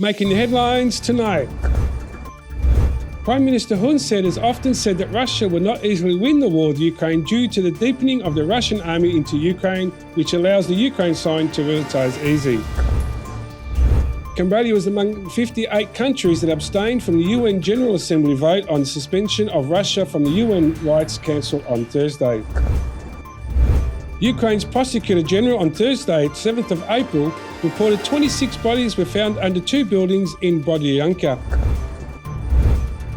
Making the headlines tonight. Prime Minister Hun Sen has often said that Russia will not easily win the war with Ukraine due to the deepening of the Russian army into Ukraine, which allows the Ukraine side to militarize easy. Cambodia was among 58 countries that abstained from the UN General Assembly vote on the suspension of Russia from the UN Rights Council on Thursday. Ukraine's Prosecutor General on Thursday, 7th of April, reported 26 bodies were found under two buildings in Bodyanka.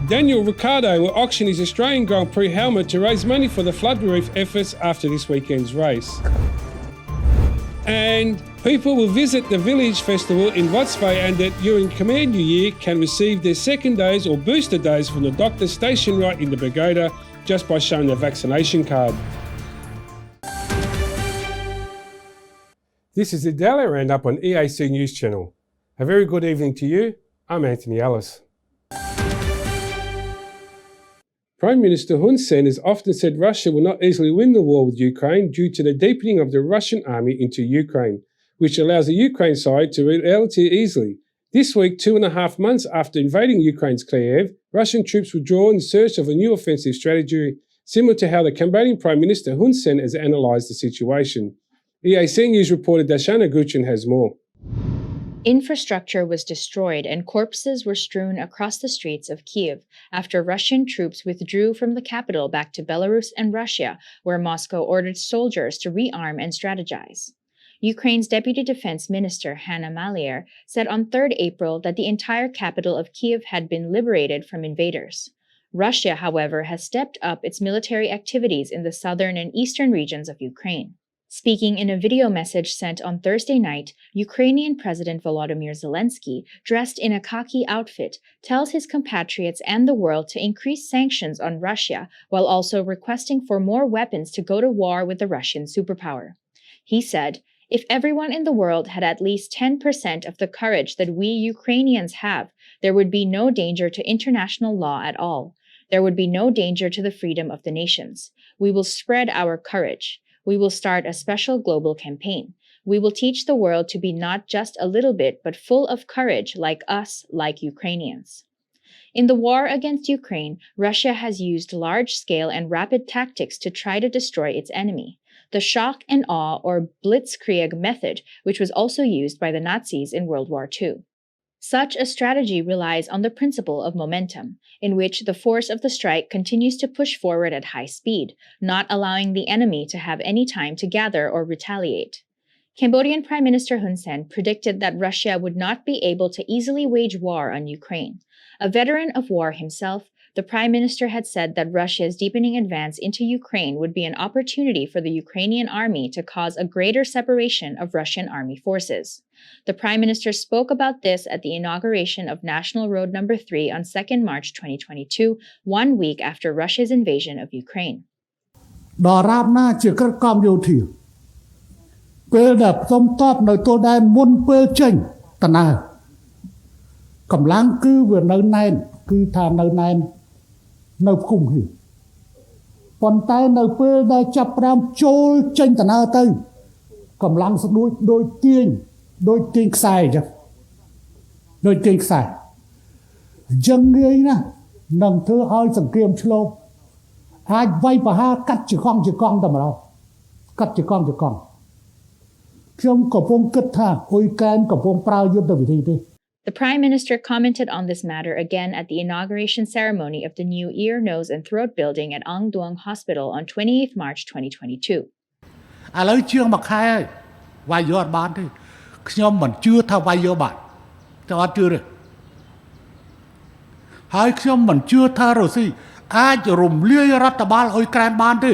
Daniel Ricciardo will auction his Australian Grand Prix helmet to raise money for the flood relief efforts after this weekend's race. And people will visit the Village Festival in Vatsvayandet during Khmer New Year can receive their second dose or booster dose from the doctor stationed right in the pagoda just by showing their vaccination card. This is the Daily Roundup on EAC News Channel. A very good evening to you. I'm Anthony Ellis. Prime Minister Hun Sen has often said Russia will not easily win the war with Ukraine due to the deepening of the Russian army into Ukraine, which allows the Ukraine side to relatively easily. This week, 2.5 months after invading Ukraine's Kyiv, Russian troops withdraw in search of a new offensive strategy, similar to how the Cambodian Prime Minister Hun Sen has analysed the situation. EAC News reporter Dashana Guchin has more. Infrastructure was destroyed and corpses were strewn across the streets of Kyiv after Russian troops withdrew from the capital back to Belarus and Russia, where Moscow ordered soldiers to rearm and strategize. Ukraine's Deputy Defense Minister Hanna Maliar said on 3rd April that the entire capital of Kyiv had been liberated from invaders. Russia, however, has stepped up its military activities in the southern and eastern regions of Ukraine. Speaking in a video message sent on Thursday night, Ukrainian President Volodymyr Zelensky, dressed in a khaki outfit, tells his compatriots and the world to increase sanctions on Russia while also requesting for more weapons to go to war with the Russian superpower. He said, "If everyone in the world had at least 10% of the courage that we Ukrainians have, there would be no danger to international law at all. There would be no danger to the freedom of the nations. We will spread our courage. We will start a special global campaign. We will teach the world to be not just a little bit, but full of courage like us, like Ukrainians." In the war against Ukraine, Russia has used large-scale and rapid tactics to try to destroy its enemy. The shock and awe or blitzkrieg method, which was also used by the Nazis in World War II. Such a strategy relies on the principle of momentum, in which the force of the strike continues to push forward at high speed, not allowing the enemy to have any time to gather or retaliate. Cambodian Prime Minister Hun Sen predicted that Russia would not be able to easily wage war on Ukraine. A veteran of war himself, the Prime Minister had said that Russia's deepening advance into Ukraine would be an opportunity for the Ukrainian army to cause a greater separation of Russian army forces. The Prime Minister spoke about this at the inauguration of National Road No. 3 on 2nd March 2022, 1 week after Russia's invasion of Ukraine.នៅគុំហីប៉ុន្តែនៅពេលដែលចាប់ផ្ដើមចូលចេញដំណើរទៅកម្លាំងស្ដួយដូចទាញខ្សែអញ្ចឹងដូចទាញខ្សែអញ្ចឹងងាយណាស់នឹងធ្វើឲ្យសង្គ្រាមឆ្លងអាចវាយប្រហារកាត់ជាកង់តែម្ដងកាត់ជាកង់ខ្ញុំកំពុងគិតថាអ៊ុយក្រែនកំពុងប្រើយុទ្ធវិធីទេ The Prime Minister commented on this matter again at the inauguration ceremony of the new ear, nose and throat building at Ong Duong Hospital on 28th March 2022. ឥឡូវជាងមួយខែហើយវាយយកអត់បានទេខ្ញុំមិនជឿថាវាយយកបានតែអត់ជឿទេហើយខ្ញុំមិនជឿថារុស្ស៊ីអាចរំលាយរដ្ឋបាលអ៊ុយក្រែនបានទេ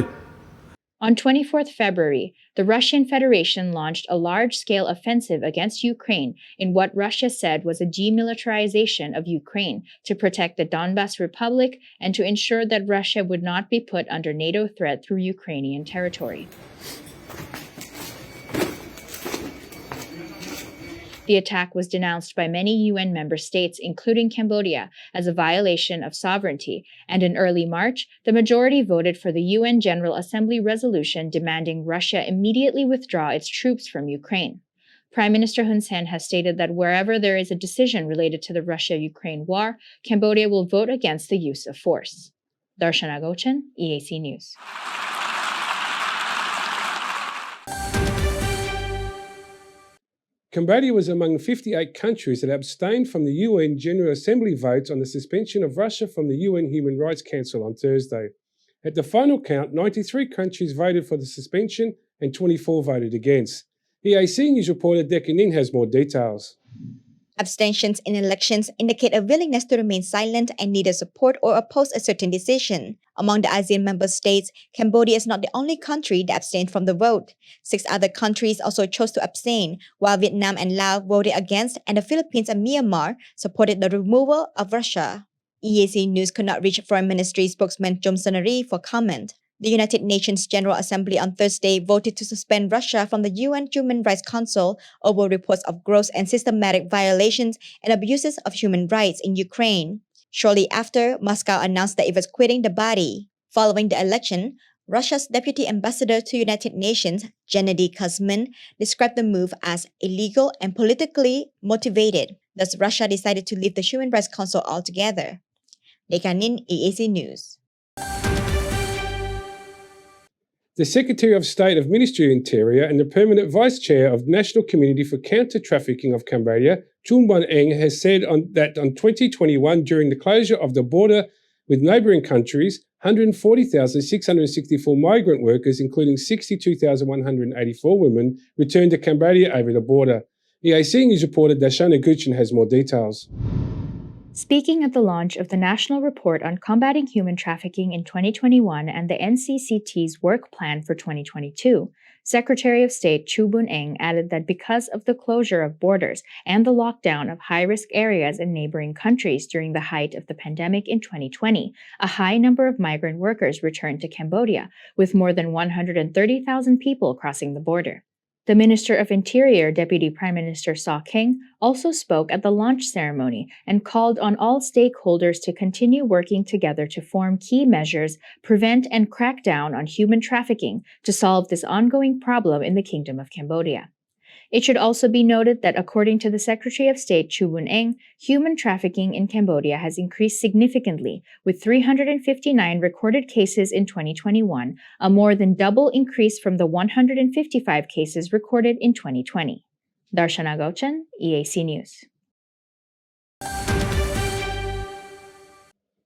On 24th February, the Russian Federation launched a large-scale offensive against Ukraine in what Russia said was a demilitarization of Ukraine to protect the Donbas Republic and to ensure that Russia would not be put under NATO threat through Ukrainian territory. The attack was denounced by many UN member states, including Cambodia, as a violation of sovereignty, and in early March, the majority voted for the UN General Assembly resolution demanding Russia immediately withdraw its troops from Ukraine. Prime Minister Hun Sen has stated that wherever there is a decision related to the Russia-Ukraine war, Cambodia will vote against the use of force. Darshana Gochan, EAC News. Cambodia was among 58 countries that abstained from the UN General Assembly votes on the suspension of Russia from the UN Human Rights Council on Thursday. At the final count, 93 countries voted for the suspension and 24 voted against. EAC News reporter Decca Nin has more details. Abstentions in elections indicate a willingness to remain silent and neither support or oppose a certain decision. Among the ASEAN member states, Cambodia is not the only country that abstained from the vote. 6 other countries also chose to abstain, while Vietnam and Laos voted against, and the Philippines and Myanmar supported the removal of Russia. EAC News could not reach Foreign Ministry spokesman Chom Sonari for comment. The United Nations General Assembly on Thursday voted to suspend Russia from the UN Human Rights Council over reports of gross and systematic violations and abuses of human rights in Ukraine. Shortly after, Moscow announced that it was quitting the body. Following the election, Russia's Deputy Ambassador to United Nations, Gennady Kuzmin, described the move as illegal and politically motivated. Thus, Russia decided to leave the Human Rights Council altogether. Dekanin, EAC News. The Secretary of State of Ministry of Interior and the Permanent Vice Chair of the National Committee for Counter-Trafficking of Cambodia, Chun Bon-eng, has said that in 2021, during the closure of the border with neighbouring countries, 140,664 migrant workers, including 62,184 women, returned to Cambodia over the border. EAC News reporter Darshana Gochan has more details. Speaking at the launch of the National Report on Combating Human Trafficking in 2021 and the NCCT's Work Plan for 2022, Secretary of State Chun Bon-eng added that because of the closure of borders and the lockdown of high-risk areas in neighboring countries during the height of the pandemic in 2020, a high number of migrant workers returned to Cambodia, with more than 130,000 people crossing the border. The Minister of Interior, Deputy Prime Minister Saw King, also spoke at the launch ceremony and called on all stakeholders to continue working together to form key measures, prevent and crack down on human trafficking to solve this ongoing problem in the Kingdom of Cambodia. It should also be noted that according to the Secretary of State Chun Bon-eng, human trafficking in Cambodia has increased significantly, with 359 recorded cases in 2021, a more than double increase from the 155 cases recorded in 2020. Darshana Gochan, EAC News.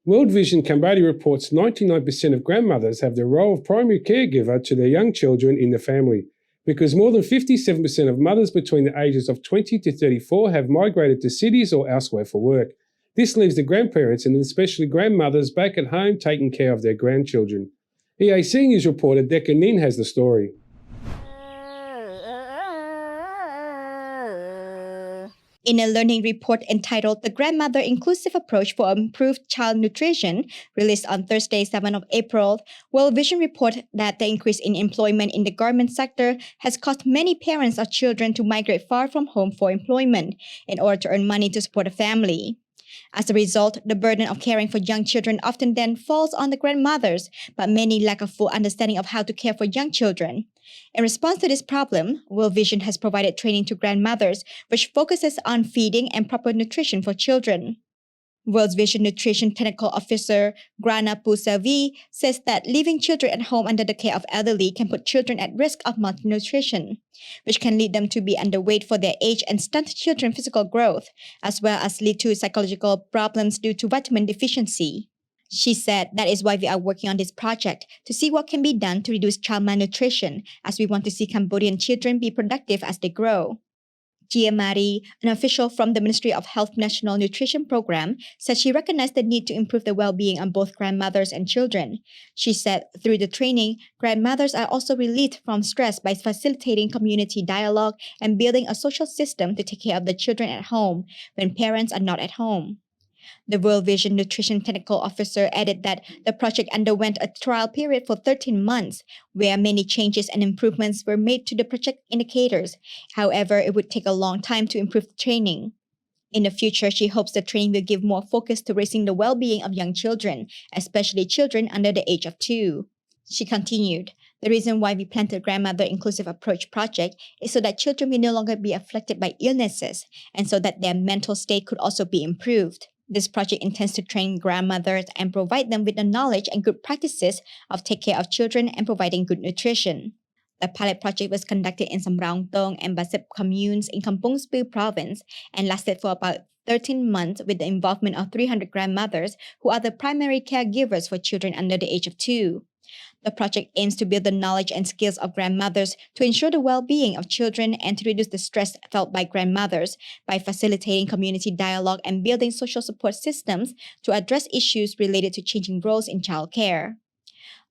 World Vision Cambodia reports 99% of grandmothers have the role of primary caregiver to their young children in the family, because more than 57% of mothers between the ages of 20 to 34 have migrated to cities or elsewhere for work. This leaves the grandparents and especially grandmothers back at home taking care of their grandchildren. EAC News reporter Decca Nin has the story. In a learning report entitled The Grandmother Inclusive Approach for Improved Child Nutrition, released on Thursday, 7th of April, World Vision reported that the increase in employment in the garment sector has caused many parents of children to migrate far from home for employment in order to earn money to support a family. As a result, the burden of caring for young children often then falls on the grandmothers, but many lack a full understanding of how to care for young children. In response to this problem, World Vision has provided training to grandmothers, which focuses on feeding and proper nutrition for children. World Vision Nutrition Technical Officer Grana Pusavi says that leaving children at home under the care of elderly can put children at risk of malnutrition, which can lead them to be underweight for their age and stunt children's physical growth, as well as lead to psychological problems due to vitamin deficiency. She said that is why we are working on this project, to see what can be done to reduce child malnutrition, as we want to see Cambodian children be productive as they grow. Gia Mari, an official from the Ministry of Health National Nutrition Program, said she recognized the need to improve the well-being of both grandmothers and children. She said through the training, grandmothers are also relieved from stress by facilitating community dialogue and building a social system to take care of the children at home when parents are not at home. The World Vision Nutrition Technical Officer added that the project underwent a trial period for 13 months, where many changes and improvements were made to the project indicators. However, it would take a long time to improve the training. In the future, she hopes the training will give more focus to raising the well-being of young children, especially children under the age of 2. She continued, The reason why we planted Grandmother Inclusive Approach project is so that children will no longer be afflicted by illnesses and so that their mental state could also be improved. This project intends to train grandmothers and provide them with the knowledge and good practices of take care of children and providing good nutrition. The pilot project was conducted in Samraong Tong and Basip communes in Kampong Speu province and lasted for about 13 months with the involvement of 300 grandmothers who are the primary caregivers for children under the age of 2. The project aims to build the knowledge and skills of grandmothers to ensure the well-being of children and to reduce the stress felt by grandmothers by facilitating community dialogue and building social support systems to address issues related to changing roles in childcare.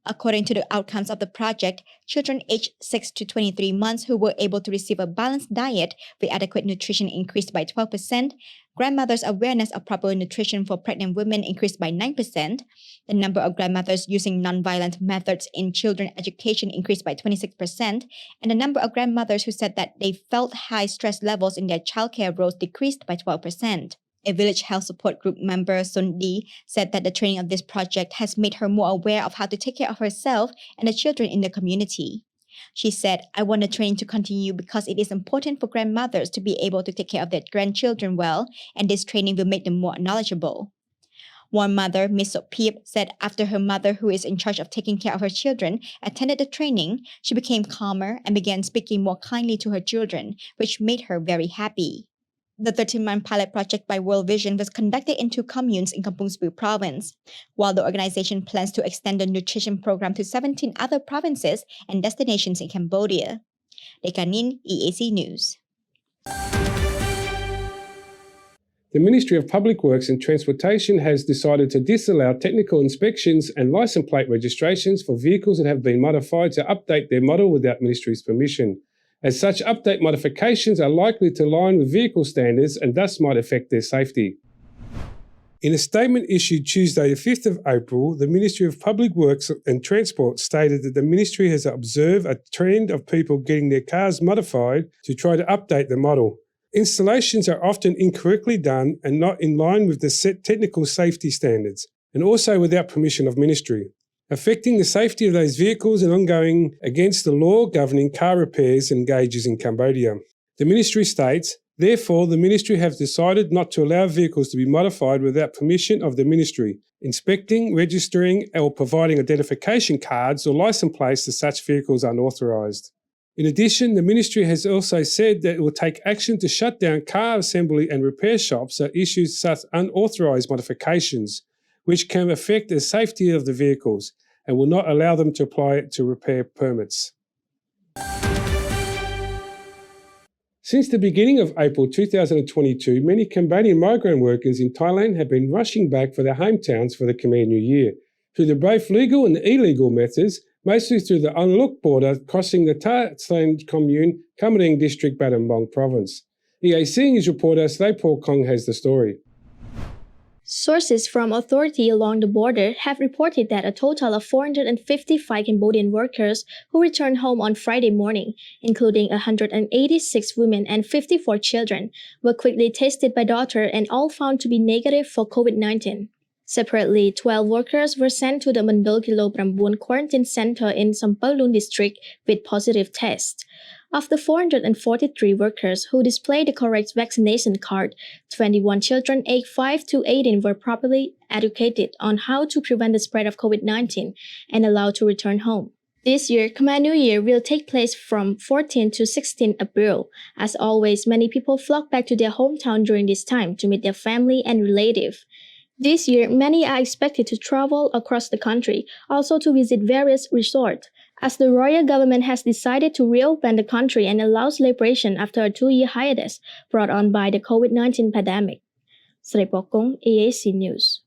According to the outcomes of the project, children aged 6 to 23 months who were able to receive a balanced diet with adequate nutrition increased by 12%, grandmothers' awareness of proper nutrition for pregnant women increased by 9%, the number of grandmothers using nonviolent methods in children education increased by 26%, and the number of grandmothers who said that they felt high stress levels in their childcare roles decreased by 12%. A village health support group member, Sun Di, said that the training of this project has made her more aware of how to take care of herself and the children in the community. She said, "I want the training to continue because it is important for grandmothers to be able to take care of their grandchildren well, and this training will make them more knowledgeable." One mother, Miss Sopip, said after her mother, who is in charge of taking care of her children, attended the training, she became calmer and began speaking more kindly to her children, which made her very happy. The 13-month pilot project by World Vision was conducted in 2 communes in Kampong Speu province, while the organization plans to extend the nutrition program to 17 other provinces and destinations in Cambodia. Dekanin, EAC News. The Ministry of Public Works and Transportation has decided to disallow technical inspections and license plate registrations for vehicles that have been modified to update their model without Ministry's permission, as such update modifications are likely to align with vehicle standards and thus might affect their safety. In a statement issued Tuesday, the 5th of April, the Ministry of Public Works and Transport stated that the Ministry has observed a trend of people getting their cars modified to try to update the model. Installations are often incorrectly done and not in line with the set technical safety standards, and also without permission of Ministry, affecting the safety of those vehicles and ongoing against the law governing car repairs and gauges in Cambodia. The Ministry states, "Therefore, the Ministry have decided not to allow vehicles to be modified without permission of the Ministry, inspecting, registering or providing identification cards or license plates to such vehicles unauthorised." In addition, the Ministry has also said that it will take action to shut down car assembly and repair shops that issue such unauthorised modifications, which can affect the safety of the vehicles and will not allow them to apply to repair permits. Since the beginning of April 2022, many Cambodian migrant workers in Thailand have been rushing back for their hometowns for the Khmer New Year, through the both legal and illegal methods, mostly through the unlocked border crossing the Ta San commune, Cambodian district, Battambang province. EAC News reporter Slay Paul Kong has the story. Sources from authorities along the border have reported that a total of 455 Cambodian workers who returned home on Friday morning, including 186 women and 54 children, were quickly tested by doctors and all found to be negative for COVID-19. Separately, 12 workers were sent to the Mandol Kilo Prambun quarantine center in Sampalun district with positive tests. Of the 443 workers who displayed the correct vaccination card, 21 children aged 5 to 18 were properly educated on how to prevent the spread of COVID-19 and allowed to return home. This year, Khmer New Year will take place from 14 to 16 April. As always, many people flock back to their hometown during this time to meet their family and relatives. This year, many are expected to travel across the country, also to visit various resorts, as the royal government has decided to reopen the country and allow celebration after a 2-year hiatus brought on by the COVID-19 pandemic. Sri Pokong, EAC News.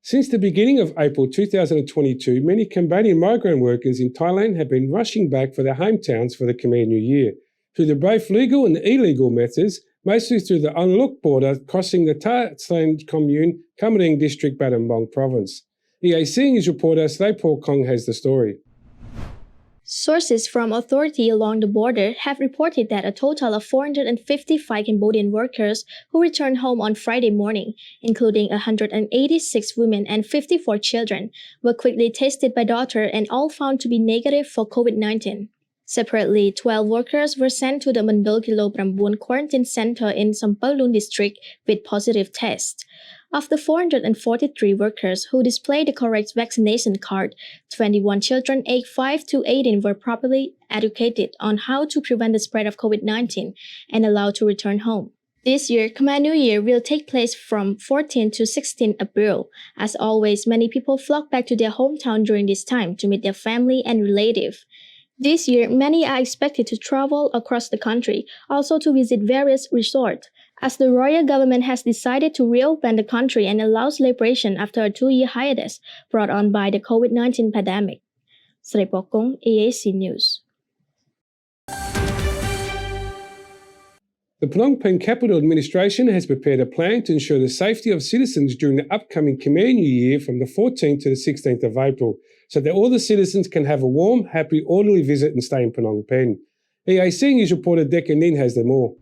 Since the beginning of April 2022, many Cambodian migrant workers in Thailand have been rushing back for their hometowns for the Khmer New Year, through the both legal and illegal methods, mostly through the unlocked border crossing the Ta San commune, Cambodian district, Battambang province. EAC News reporter Slay Paul Kong has the story. Sources from authority along the border have reported that a total of 455 Cambodian workers who returned home on Friday morning, including 186 women and 54 children, were quickly tested by doctors and all found to be negative for COVID-19. Separately, 12 workers were sent to the Mandol Kilo Prambuan Quarantine Center in Sampalun district with positive tests. Of the 443 workers who displayed the correct vaccination card, 21 children aged 5 to 18 were properly educated on how to prevent the spread of COVID-19 and allowed to return home. This year, Khmer New Year will take place from 14 to 16 April. As always, many people flock back to their hometown during this time to meet their family and relatives. This year, many are expected to travel across the country, also to visit various resorts, as the royal government has decided to reopen the country and allow celebration after a 2-year hiatus brought on by the COVID-19 pandemic. Srepokong, EAC News. The Phnom Penh Capital Administration has prepared a plan to ensure the safety of citizens during the upcoming Khmer New Year from the 14th to the 16th of April, so that all the citizens can have a warm, happy, orderly visit and stay in Phnom Penh. EAC News reporter Decca Nin has them all.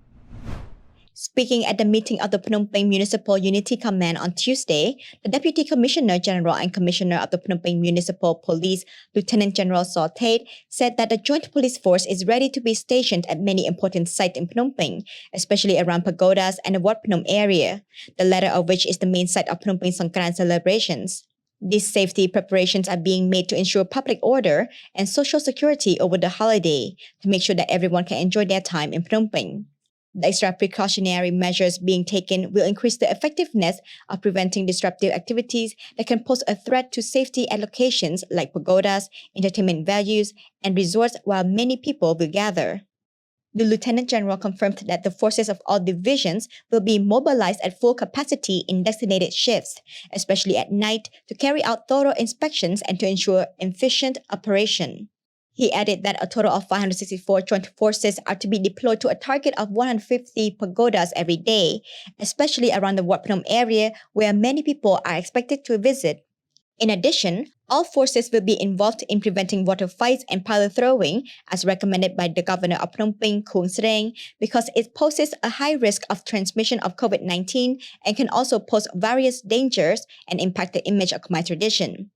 Speaking at the meeting of the Phnom Penh Municipal Unity Command on Tuesday, the Deputy Commissioner General and Commissioner of the Phnom Penh Municipal Police, Lieutenant General Saw Tate, said that the Joint Police Force is ready to be stationed at many important sites in Phnom Penh, especially around pagodas and the Wat Phnom area, the latter of which is the main site of Phnom Penh Songkran celebrations. These safety preparations are being made to ensure public order and social security over the holiday, to make sure that everyone can enjoy their time in Phnom Penh. The extra precautionary measures being taken will increase the effectiveness of preventing disruptive activities that can pose a threat to safety at locations like pagodas, entertainment venues, and resorts while many people will gather. The Lieutenant General confirmed that the forces of all divisions will be mobilized at full capacity in designated shifts, especially at night, to carry out thorough inspections and to ensure efficient operation. He added that a total of 564 joint forces are to be deployed to a target of 150 pagodas every day, especially around the Wat Phnom area where many people are expected to visit. In addition, all forces will be involved in preventing water fights and pilot throwing, as recommended by the Governor of Phnom Penh, Khun Sreng, because it poses a high risk of transmission of COVID-19 and can also pose various dangers and impact the image of Khmer tradition.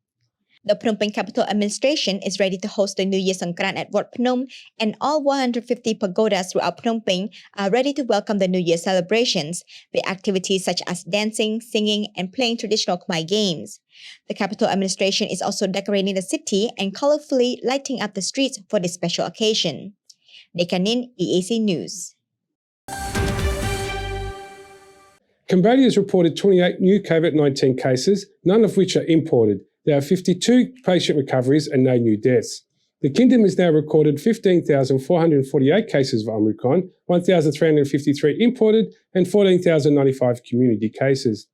The Phnom Penh Capital Administration is ready to host the New Year Songkran at Wat Phnom, and all 150 pagodas throughout Phnom Penh are ready to welcome the New Year celebrations, with activities such as dancing, singing, and playing traditional Khmer games. The Capital Administration is also decorating the city and colorfully lighting up the streets for this special occasion. Dekanin, EAC News. Cambodia has reported 28 new COVID-19 cases, none of which are imported. There are 52 patient recoveries and no new deaths. The Kingdom has now recorded 15,448 cases of Omicron, 1,353 imported, and 14,095 community cases.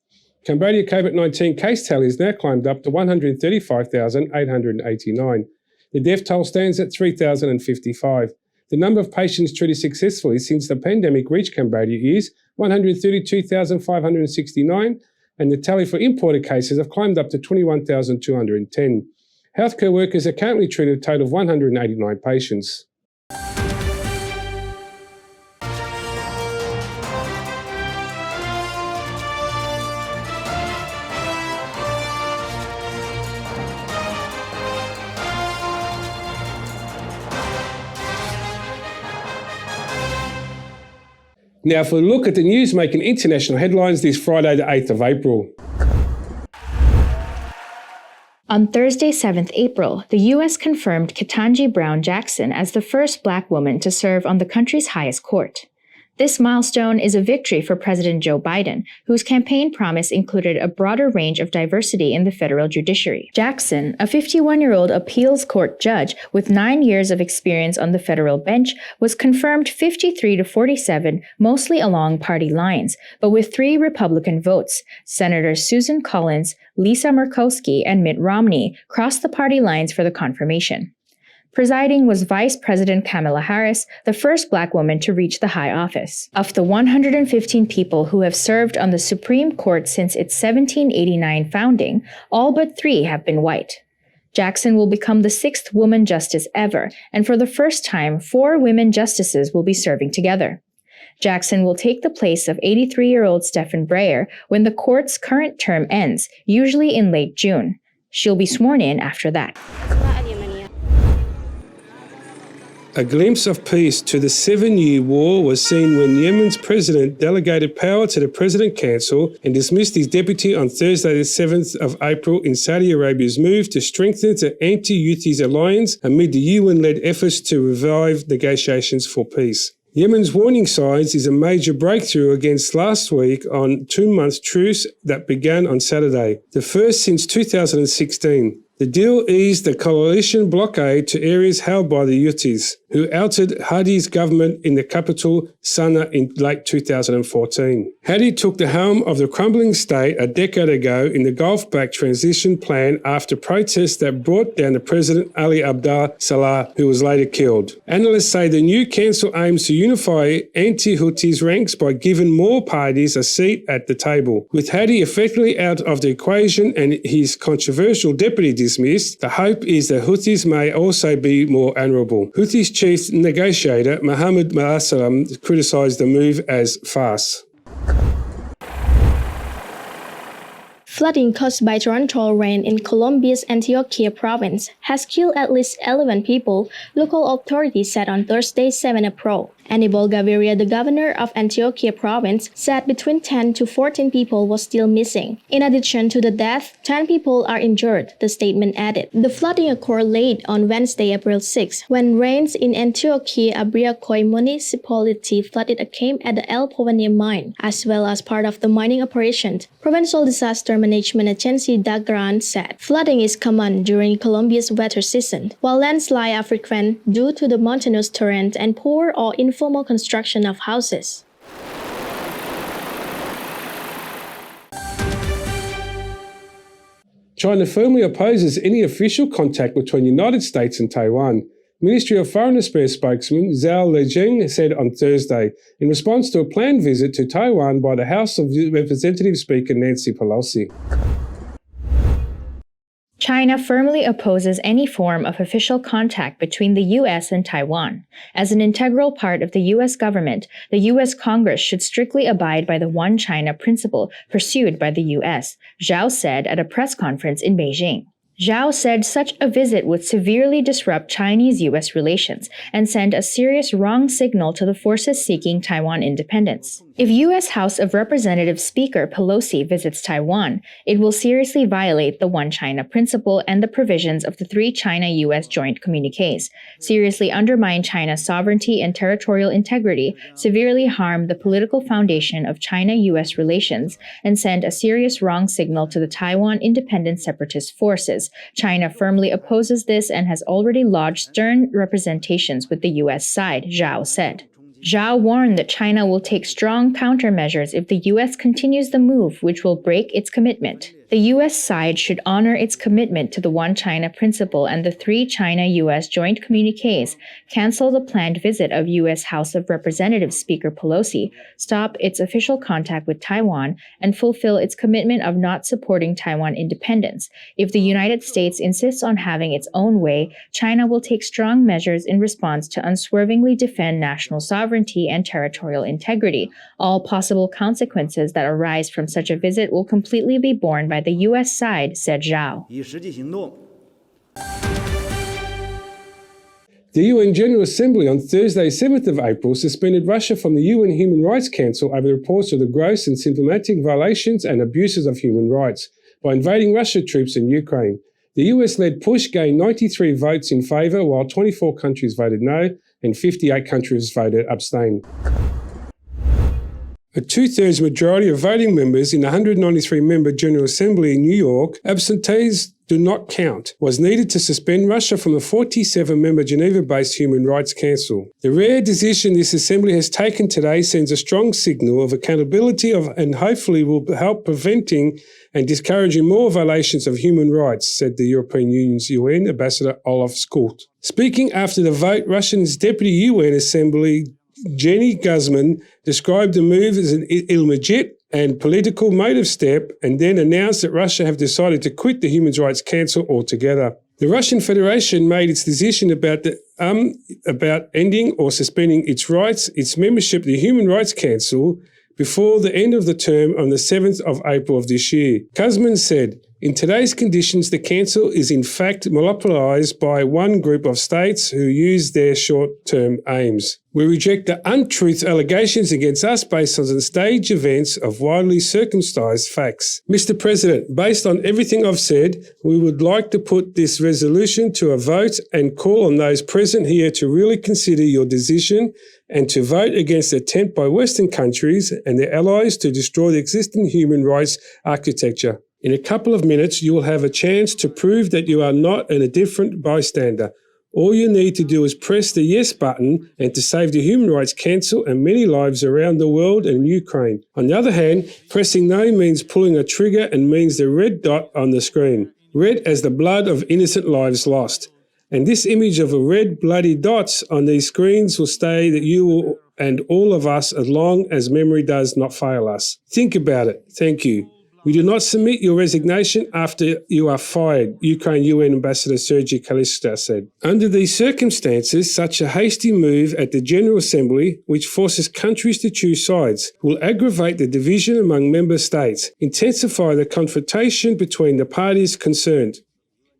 Cambodia COVID-19 case tally has now climbed up to 135,889. The death toll stands at 3,055. The number of patients treated successfully since the pandemic reached Cambodia is 132,569, and the tally for imported cases have climbed up to 21,210. Healthcare workers are currently treated a total of 189 patients. Now for a look at the news making international headlines this Friday, the 8th of April. On Thursday, 7th April, the U.S. confirmed Ketanji Brown Jackson as the first Black woman to serve on the country's highest court. This milestone is a victory for President Joe Biden, whose campaign promise included a broader range of diversity in the federal judiciary. Jackson, a 51-year-old appeals court judge with 9 years of experience on the federal bench, was confirmed 53-47, mostly along party lines, but with 3 Republican votes. Senators Susan Collins, Lisa Murkowski, and Mitt Romney crossed the party lines for the confirmation. Presiding was Vice President Kamala Harris, the first Black woman to reach the high office. Of the 115 people who have served on the Supreme Court since its 1789 founding, all but 3 have been white. Jackson will become the 6th woman justice ever, and for the first time, 4 women justices will be serving together. Jackson will take the place of 83-year-old Stephen Breyer when the court's current term ends, usually in late June. She'll be sworn in after that. A glimpse of peace to the 7-year war was seen when Yemen's president delegated power to the President Council and dismissed his deputy on Thursday the 7th of April in Saudi Arabia's move to strengthen the anti-Houthis alliance amid the UN-led efforts to revive negotiations for peace. Yemen's warning signs is a major breakthrough against last week on 2-month truce that began on Saturday, the first since 2016. The deal eased the coalition blockade to areas held by the Houthis, who ousted Hadi's government in the capital, Sana'a, in late 2014. Hadi took the helm of the crumbling state a decade ago in the Gulf-backed transition plan after protests that brought down the president Ali Abdullah Salah, who was later killed. Analysts say the new council aims to unify anti-Houthis ranks by giving more parties a seat at the table. With Hadi effectively out of the equation and his controversial deputy dismissed, the hope is that Houthis may also be more honourable. Houthis chief negotiator Mohammed Al-Salam criticised the move as farce. Flooding caused by torrential rain in Colombia's Antioquia province has killed at least 11 people, local authorities said on Thursday, 7 April. Aníbal Gaviria, the governor of Antioquia province, said between 10 to 14 people were still missing. In addition to the death, 10 people are injured, the statement added. The flooding occurred late on Wednesday, April 6, when rains in Antioquia Abriacoy municipality flooded a camp at the El Porvenir mine, as well as part of the mining operation. Provincial Disaster Management Agency DAGRAN said flooding is common during Colombia's wetter season, while landslides are frequent due to the mountainous terrain and poor or informal construction of houses. China firmly opposes any official contact between the United States and Taiwan. Ministry of Foreign Affairs spokesman Zhao Lijiang said on Thursday, in response to a planned visit to Taiwan by the House of Representatives Speaker Nancy Pelosi. China firmly opposes any form of official contact between the U.S. and Taiwan. As an integral part of the U.S. government, the U.S. Congress should strictly abide by the One China principle pursued by the U.S., Zhao said at a press conference in Beijing. Zhao said such a visit would severely disrupt Chinese-U.S. relations and send a serious wrong signal to the forces seeking Taiwan independence. If U.S. House of Representatives Speaker Pelosi visits Taiwan, it will seriously violate the One China principle and the provisions of the 3 China-U.S. joint communiques, seriously undermine China's sovereignty and territorial integrity, severely harm the political foundation of China-U.S. relations, and send a serious wrong signal to the Taiwan independent separatist forces. China firmly opposes this and has already lodged stern representations with the U.S. side, Zhao said. Zhao warned that China will take strong countermeasures if the U.S. continues the move, which will break its commitment. The U.S. side should honor its commitment to the One China principle and the 3 China-U.S. joint communiques, cancel the planned visit of U.S. House of Representatives Speaker Pelosi, stop its official contact with Taiwan, and fulfill its commitment of not supporting Taiwan independence. If the United States insists on having its own way, China will take strong measures in response to unswervingly defend national sovereignty and territorial integrity. All possible consequences that arise from such a visit will completely be borne by the U.S. side, said Zhao. The UN General Assembly on Thursday, 7th of April, suspended Russia from the UN Human Rights Council over reports of the gross and systematic violations and abuses of human rights by invading Russian troops in Ukraine. The US-led push gained 93 votes in favour, while 24 countries voted no and 58 countries voted abstain. A 2/3 majority of voting members in the 193-member General Assembly in New York, absentees do not count, was needed to suspend Russia from the 47-member Geneva-based Human Rights Council. The rare decision this Assembly has taken today sends a strong signal of accountability and hopefully will help preventing and discouraging more violations of human rights, said the European Union's UN Ambassador Olaf Scholz. Speaking after the vote, Russia's Deputy UN Assembly Jenny Guzman described the move as an illegitimate and political motive step and then announced that Russia have decided to quit the Human Rights Council altogether. The Russian Federation made its decision about ending or suspending its membership to the Human Rights Council before the end of the term on the 7th of April of this year. Kuzmin said, "In today's conditions, the Council is in fact monopolised by one group of states who use their short-term aims. We reject the untruth allegations against us based on the staged events of widely circumcised facts. Mr. President, based on everything I've said, we would like to put this resolution to a vote and call on those present here to really consider your decision and to vote against the attempt by Western countries and their allies to destroy the existing human rights architecture. In a couple of minutes, you will have a chance to prove that you are not an indifferent bystander. All you need to do is press the yes button and to save the Human Rights Council and many lives around the world and Ukraine. On the other hand, pressing no means pulling a trigger and means the red dot on the screen. Red as the blood of innocent lives lost. And this image of a red bloody dots on these screens will stay that you will and all of us as long as memory does not fail us. Think about it. Thank you. We do not submit your resignation after you are fired, Ukraine UN Ambassador Sergei Kalista said. Under these circumstances, such a hasty move at the General Assembly, which forces countries to choose sides, will aggravate the division among member states, intensify the confrontation between the parties concerned.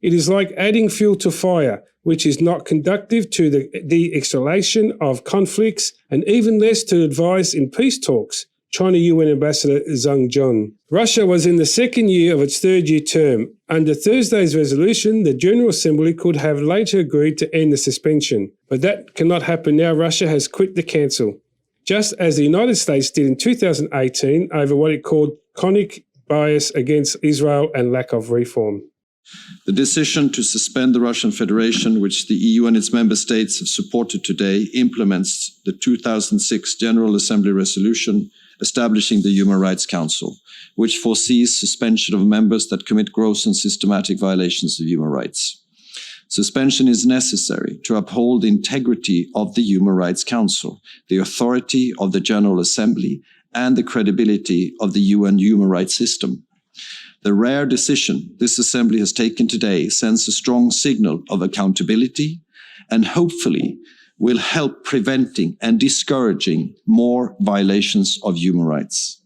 It is like adding fuel to fire, which is not conducive to the de-escalation of conflicts and even less to advice in peace talks. China UN Ambassador Zhang Zhong. Russia was in the second year of its third-year term. Under Thursday's resolution, the General Assembly could have later agreed to end the suspension. But that cannot happen now. Russia has quit the Council, just as the United States did in 2018 over what it called chronic bias against Israel and lack of reform. The decision to suspend the Russian Federation, which the EU and its member states have supported today, implements the 2006 General Assembly resolution establishing the Human Rights Council, which foresees suspension of members that commit gross and systematic violations of human rights. Suspension is necessary to uphold the integrity of the Human Rights Council, the authority of the General Assembly, and the credibility of the UN human rights system. The rare decision this Assembly has taken today sends a strong signal of accountability and hopefully will help preventing and discouraging more violations of human rights.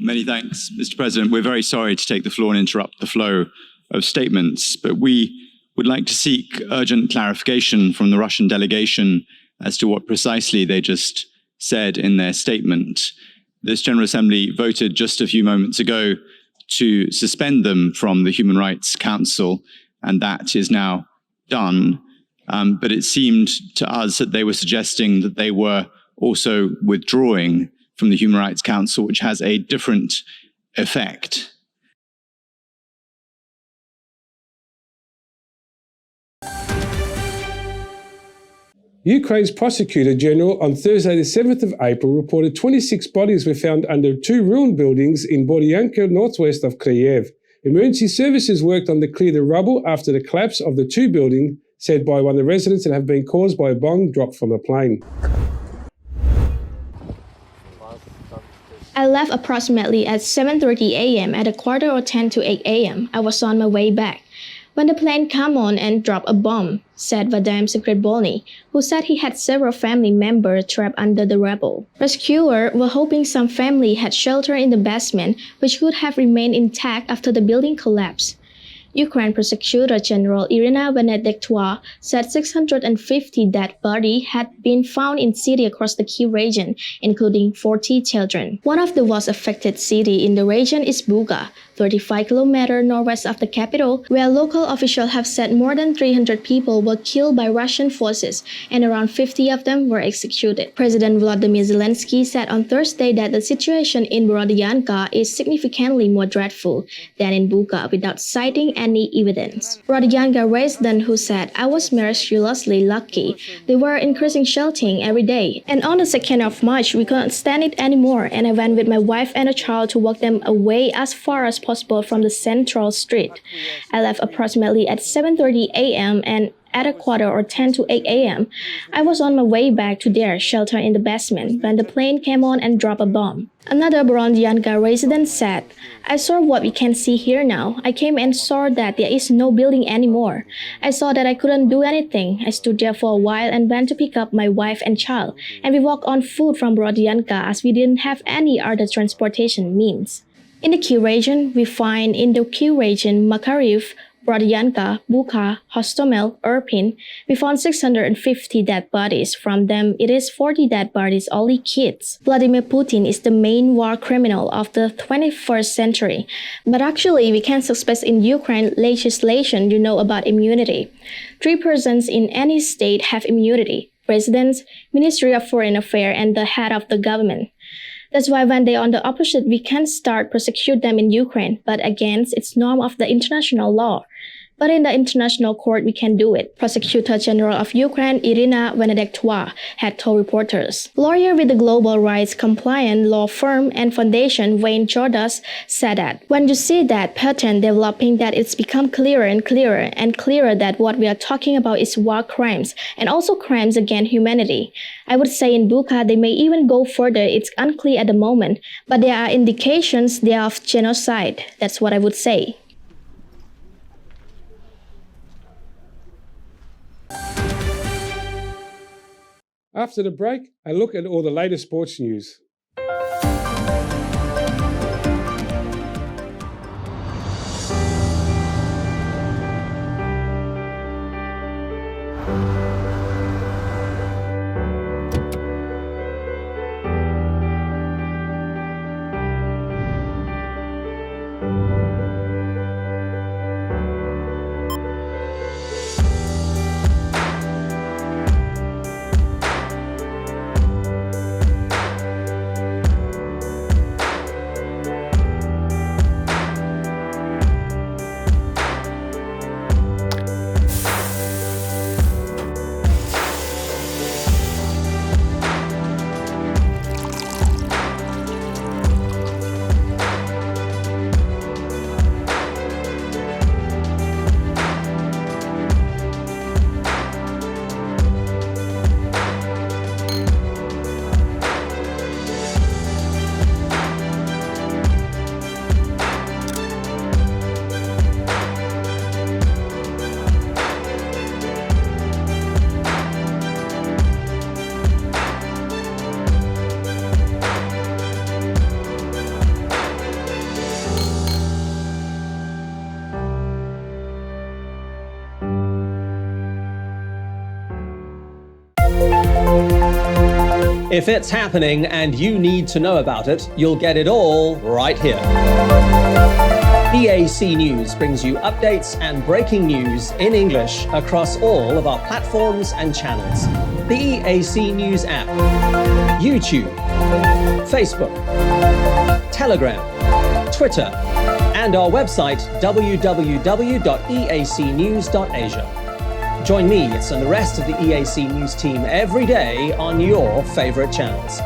Many thanks, Mr. President. We're very sorry to take the floor and interrupt the flow of statements, but we would like to seek urgent clarification from the Russian delegation as to what precisely they just said in their statement. This General Assembly voted just a few moments ago to suspend them from the Human Rights Council, and that is now done. But it seemed to us that they were suggesting that they were also withdrawing from the Human Rights Council, which has a different effect. Ukraine's Prosecutor General on Thursday the 7th of April reported 26 bodies were found under two ruined buildings in Boryanka, northwest of Kyiv. Emergency services worked on to clear the rubble after the collapse of the two buildings, said by one of the residents, that have been caused by a bomb dropped from a plane. I left approximately at 7:30 a.m. At a quarter or 10 to 8 a.m. I was on my way back when the plane came on and dropped a bomb, said Vadim Sekretbolny, who said he had several family members trapped under the rubble. Rescuers were hoping some family had shelter in the basement, which would have remained intact after the building collapsed. Ukraine Prosecutor General Irina Venediktova said 650 dead bodies had been found in cities across the Kyiv region, including 40 children. One of the most affected cities in the region is Buga, 35 kilometers northwest of the capital, where local officials have said more than 300 people were killed by Russian forces and around 50 of them were executed. President Volodymyr Zelensky said on Thursday that the situation in Borodyanka is significantly more dreadful than in Buga, without citing any evidence. Borodyanka resident who said, "I was miraculously lucky. They were increasing shelling every day. And on the 2nd of March, we couldn't stand it anymore, and I went with my wife and a child to walk them away as far as possible possible from the central street. I left approximately at 7:30 a.m. and at 7:45 to 8 a.m., I was on my way back to their shelter in the basement when the plane came on and dropped a bomb. Another Brondianka resident said, I saw what we can see here now. I came and saw that there is no building anymore. I saw that I couldn't do anything. I stood there for a while and went to pick up my wife and child, and we walked on foot from Brondianka as we didn't have any other transportation means. In the Kiev region, we find in the Kiev region, Makariv, Brodyanka, Bucha, Hostomel, Irpin, we found 650 dead bodies. From them, it is 40 dead bodies, only kids. Vladimir Putin is the main war criminal of the 21st century. But actually, we can suspect in Ukraine legislation about immunity. 3 persons in any state have immunity: President, Ministry of Foreign Affairs, and the head of the government. That's why when they are on the opposite, we can start prosecute them in Ukraine, but against its norm of the international law. But in the international court, we can do it. Prosecutor General of Ukraine, Irina Venediktova, had told reporters. Lawyer with the global rights compliant law firm and foundation, Wayne Jordas, said that when you see that pattern developing, that it's become clearer and clearer that what we are talking about is war crimes and also crimes against humanity. I would say in Bucha, they may even go further. It's unclear at the moment, but there are indications they are of genocide. That's what I would say. After the break, a look at all the latest sports news. If it's happening and you need to know about it, you'll get it all right here. EAC News brings you updates and breaking news in English across all of our platforms and channels. The EAC News app, YouTube, Facebook, Telegram, Twitter, and our website www.eacnews.asia. Join me and the rest of the EAC News team every day on your favorite channels.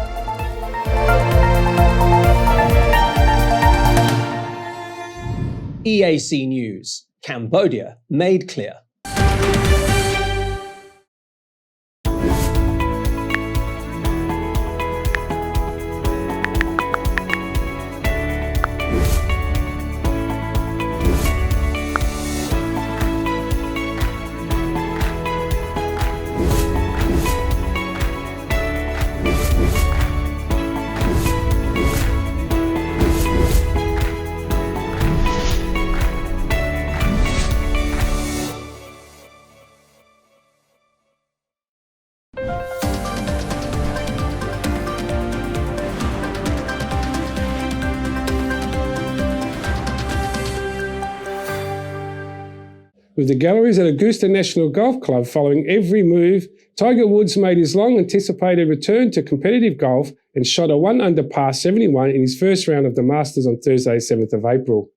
EAC News, Cambodia made clear. With the galleries at Augusta National Golf Club following every move, Tiger Woods made his long-anticipated return to competitive golf and shot a 1-under par 71 in his first round of the Masters on Thursday, 7th of April.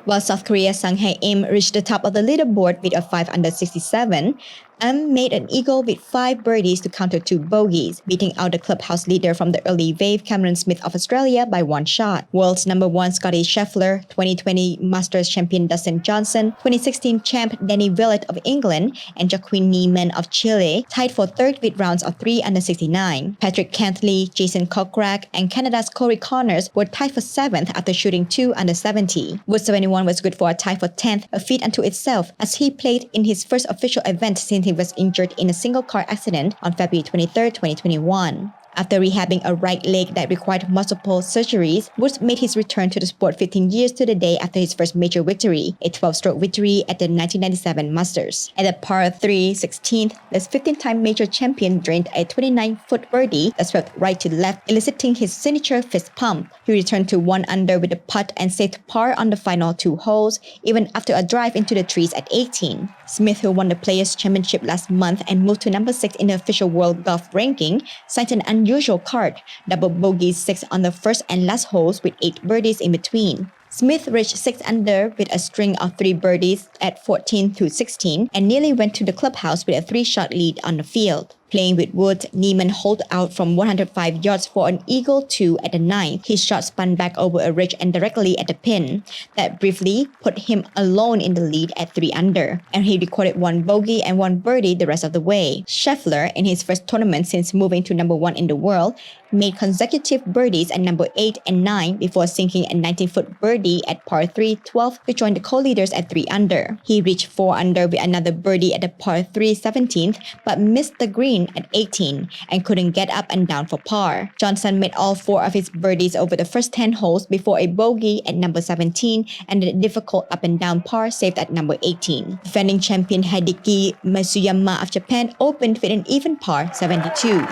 While South Korea's Sang Hae-im reached the top of the leaderboard with a 5 under 67, Made an eagle with 5 birdies to counter 2 bogeys, beating out the clubhouse leader from the early wave Cameron Smith of Australia by 1 shot. World's number 1 Scotty Scheffler, 2020 Masters champion Dustin Johnson, 2016 champ Danny Willett of England, and Joaquin Niemann of Chile tied for 3rd with rounds of 3 under 69. Patrick Cantley, Jason Kokrak, and Canada's Corey Connors were tied for 7th after shooting 2 under 70. Wood 71 was good for a tie for 10th, a feat unto itself, as he played in his first official event since he was injured in a single-car accident on February 23, 2021. After rehabbing a right leg that required multiple surgeries, Woods made his return to the sport 15 years to the day after his first major victory, a 12-stroke victory at the 1997 Masters. At the par 3 16th, the 15-time major champion drained a 29-foot birdie that swept right to left, eliciting his signature fist pump. He returned to 1 under with a putt and saved par on the final 2 holes, even after a drive into the trees at 18. Smith, who won the Players' Championship last month and moved to number 6 in the official world golf ranking, signed an unusual card, double bogeys 6 on the first and last holes with 8 birdies in between. Smith reached 6 under with a string of 3 birdies at 14 through 16 and nearly went to the clubhouse with a 3-shot lead on the field. Playing with Wood, Niemann holed out from 105 yards for an eagle 2 at the 9th. His shot spun back over a ridge and directly at the pin. That briefly put him alone in the lead at 3 under, and he recorded 1 bogey and 1 birdie the rest of the way. Scheffler, in his first tournament since moving to number 1 in the world, made consecutive birdies at number 8 and 9 before sinking a 19-foot birdie at par 3 12 to join the co-leaders at 3 under. He reached 4 under with another birdie at the par 3 17th, but missed the green at 18 and couldn't get up and down for par. Johnson made all 4 of his birdies over the first 10 holes before a bogey at number 17 and a difficult up and down par saved at number 18. Defending champion Hideki Matsuyama of Japan opened with an even par 72.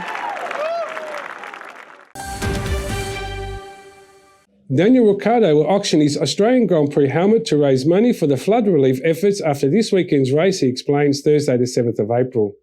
Daniel Ricciardo will auction his Australian Grand Prix helmet to raise money for the flood relief efforts after this weekend's race, he explains Thursday the 7th of April.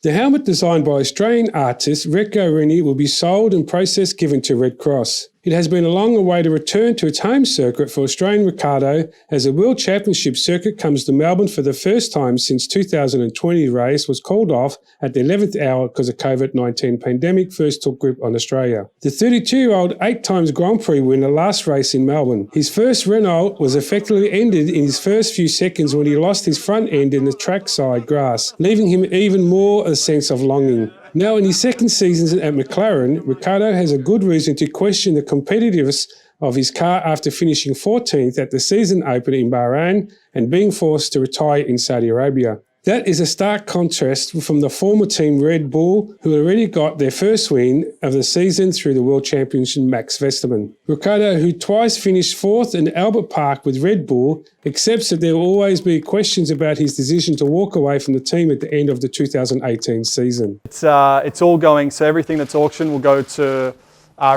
The helmet, designed by Australian artist Recco Rini, will be sold and processed given to Red Cross. It has been a long-awaited return to its home circuit for Australian Ricciardo as the World Championship circuit comes to Melbourne for the first time since 2020 race was called off at the 11th hour because the COVID-19 pandemic first took grip on Australia. The 32-year-old 8 times Grand Prix winner last race in Melbourne. His first Renault was effectively ended in his first few seconds when he lost his front end in the trackside grass, leaving him even more a sense of longing. Now in his second season at McLaren, Ricciardo has a good reason to question the competitiveness of his car after finishing 14th at the season opener in Bahrain and being forced to retire in Saudi Arabia. That is a stark contrast from the former team Red Bull, who already got their first win of the season through the World Champion Max Verstappen. Ricciardo, who twice finished 4th in Albert Park with Red Bull, accepts that there will always be questions about his decision to walk away from the team at the end of the 2018 season. It's all going, so everything that's auctioned will go to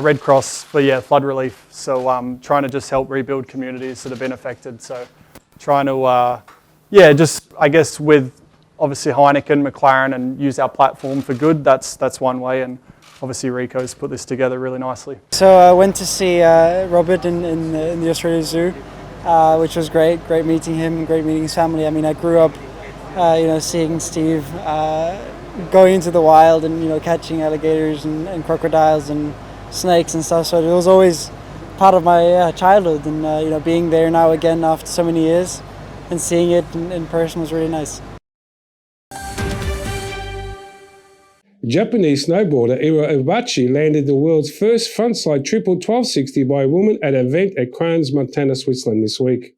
Red Cross for flood relief. So trying to just help rebuild communities that have been affected. So trying to just I guess with obviously Heineken, McLaren, and use our platform for good. That's one way, and obviously Rico's put this together really nicely. So I went to see Robert in the Australia Zoo, which was great. Great meeting him, great meeting his family. I mean, I grew up, seeing Steve going into the wild and catching alligators and crocodiles and snakes and stuff. So it was always part of my childhood, and being there now again after so many years and seeing it in person was really nice. Japanese snowboarder Ira Iwabuchi landed the world's first frontside triple 1260 by a woman at an event at Crans, Montana, Switzerland this week.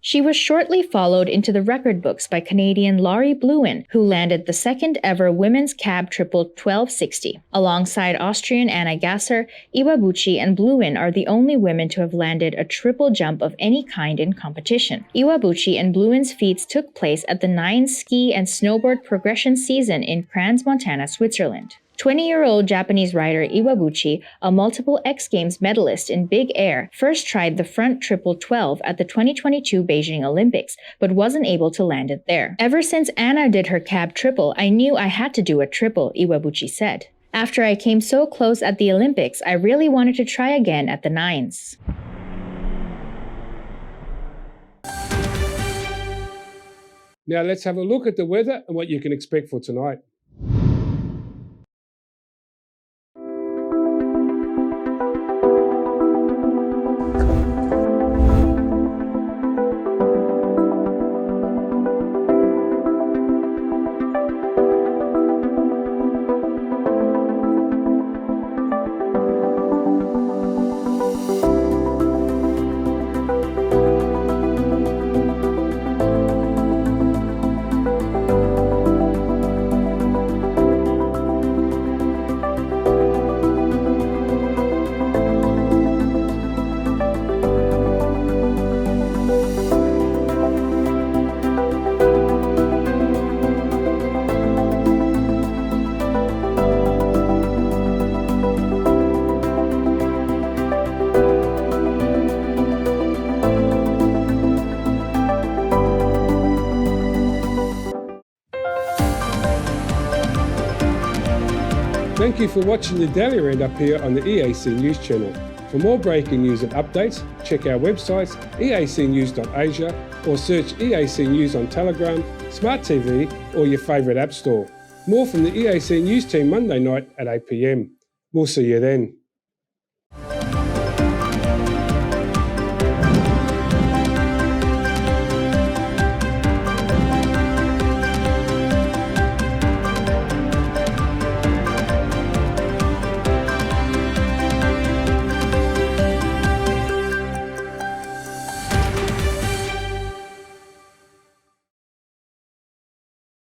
She was shortly followed into the record books by Canadian Laurie Bluin, who landed the second ever women's cab triple 1260. Alongside Austrian Anna Gasser, Iwabuchi and Bluin are the only women to have landed a triple jump of any kind in competition. Iwabuchi and Bluin's feats took place at the 9 ski and snowboard progression season in Crans, Montana, Switzerland. 20-year-old Japanese rider Iwabuchi, a multiple X Games medalist in big air, first tried the front triple 12 at the 2022 Beijing Olympics, but wasn't able to land it there. Ever since Anna did her cab triple, I knew I had to do a triple, Iwabuchi said. After I came so close at the Olympics, I really wanted to try again at the nines. Now let's have a look at the weather and what you can expect for tonight. Thank you for watching the Daily Roundup here on the EAC News Channel. For more breaking news and updates, check our websites eacnews.asia or search EAC News on Telegram, Smart TV or your favourite app store. More from the EAC News team Monday night at 8 p.m. We'll see you then.